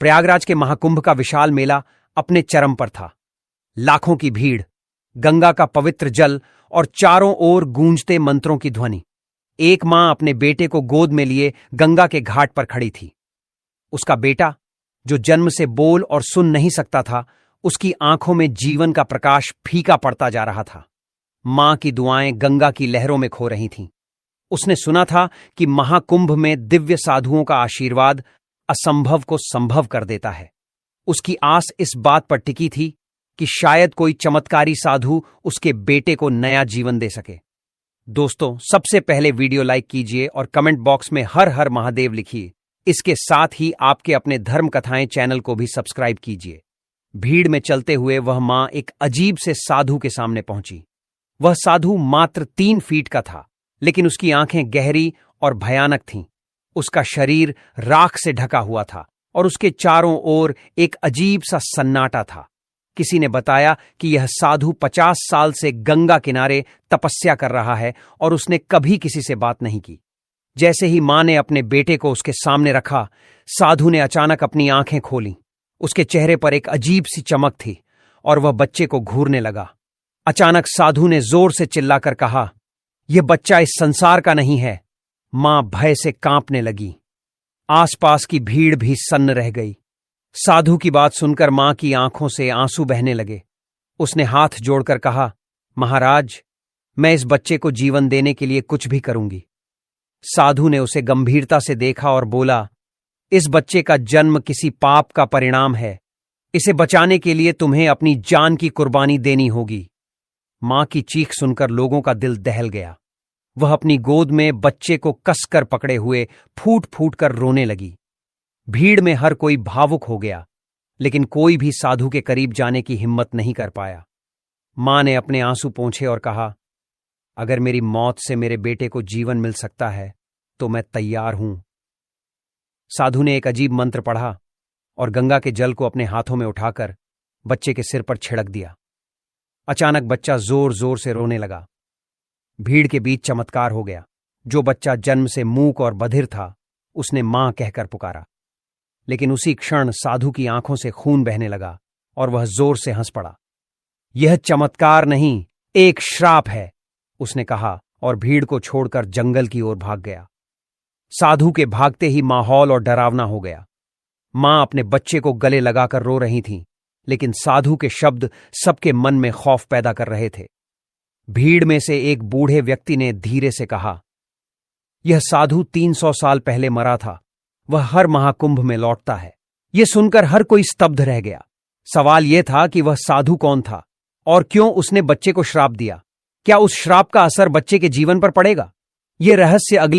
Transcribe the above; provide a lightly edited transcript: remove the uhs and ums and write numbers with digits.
प्रयागराज के महाकुंभ का विशाल मेला अपने चरम पर था। लाखों की भीड़, गंगा का पवित्र जल और चारों ओर गूंजते मंत्रों की ध्वनि। एक मां अपने बेटे को गोद में लिए गंगा के घाट पर खड़ी थी। उसका बेटा, जो जन्म से बोल और सुन नहीं सकता था, उसकी आंखों में जीवन का प्रकाश फीका पड़ता जा रहा था। मां की दुआएं गंगा की लहरों में खो रही थीं। उसने सुना था कि महाकुंभ में दिव्य साधुओं का आशीर्वाद असंभव को संभव कर देता है। उसकी आस इस बात पर टिकी थी कि शायद कोई चमत्कारी साधु उसके बेटे को नया जीवन दे सके। दोस्तों, सबसे पहले वीडियो लाइक कीजिए और कमेंट बॉक्स में हर हर महादेव लिखिए। इसके साथ ही आपके अपने धर्म कथाएं चैनल को भी सब्सक्राइब कीजिए। भीड़ में चलते हुए वह मां एक अजीब से साधु के सामने पहुंची। वह साधु मात्र 3 फीट का था, लेकिन उसकी आंखें गहरी और भयानक थीं। उसका शरीर राख से ढका हुआ था और उसके चारों ओर एक अजीब सा सन्नाटा था। किसी ने बताया कि यह साधु 50 साल से गंगा किनारे तपस्या कर रहा है और उसने कभी किसी से बात नहीं की। जैसे ही मां ने अपने बेटे को उसके सामने रखा, साधु ने अचानक अपनी आंखें खोलीं। उसके चेहरे पर एक अजीब सी चमक थी और वह बच्चे को घूरने लगा। अचानक साधु ने जोर से चिल्लाकर कहा, यह बच्चा इस संसार का नहीं है। मां भय से कांपने लगी। आसपास की भीड़ भी सन्न रह गई। साधु की बात सुनकर मां की आंखों से आंसू बहने लगे। उसने हाथ जोड़कर कहा, महाराज, मैं इस बच्चे को जीवन देने के लिए कुछ भी करूंगी। साधु ने उसे गंभीरता से देखा और बोला, इस बच्चे का जन्म किसी पाप का परिणाम है। इसे बचाने के लिए तुम्हें अपनी जान की कुर्बानी देनी होगी। मां की चीख सुनकर लोगों का दिल दहल गया। वह अपनी गोद में बच्चे को कसकर पकड़े हुए फूट फूट कर रोने लगी। भीड़ में हर कोई भावुक हो गया, लेकिन कोई भी साधु के करीब जाने की हिम्मत नहीं कर पाया। मां ने अपने आंसू पोंछे और कहा, अगर मेरी मौत से मेरे बेटे को जीवन मिल सकता है तो मैं तैयार हूं। साधु ने एक अजीब मंत्र पढ़ा और गंगा के जल को अपने हाथों में उठाकर बच्चे के सिर पर छिड़क दिया। अचानक बच्चा जोर जोर से रोने लगा। भीड़ के बीच चमत्कार हो गया। जो बच्चा जन्म से मूक और बधिर था, उसने मां कहकर पुकारा। लेकिन उसी क्षण साधु की आंखों से खून बहने लगा और वह जोर से हंस पड़ा। यह चमत्कार नहीं, एक श्राप है, उसने कहा और भीड़ को छोड़कर जंगल की ओर भाग गया। साधु के भागते ही माहौल और डरावना हो गया। मां अपने बच्चे को गले लगाकर रो रही थीं, लेकिन साधु के शब्द सबके मन में खौफ पैदा कर रहे थे। भीड़ में से एक बूढ़े व्यक्ति ने धीरे से कहा, यह साधु 300 साल पहले मरा था। वह हर महाकुंभ में लौटता है। यह सुनकर हर कोई स्तब्ध रह गया। सवाल यह था कि वह साधु कौन था और क्यों उसने बच्चे को श्राप दिया। क्या उस श्राप का असर बच्चे के जीवन पर पड़ेगा? यह रहस्य अगले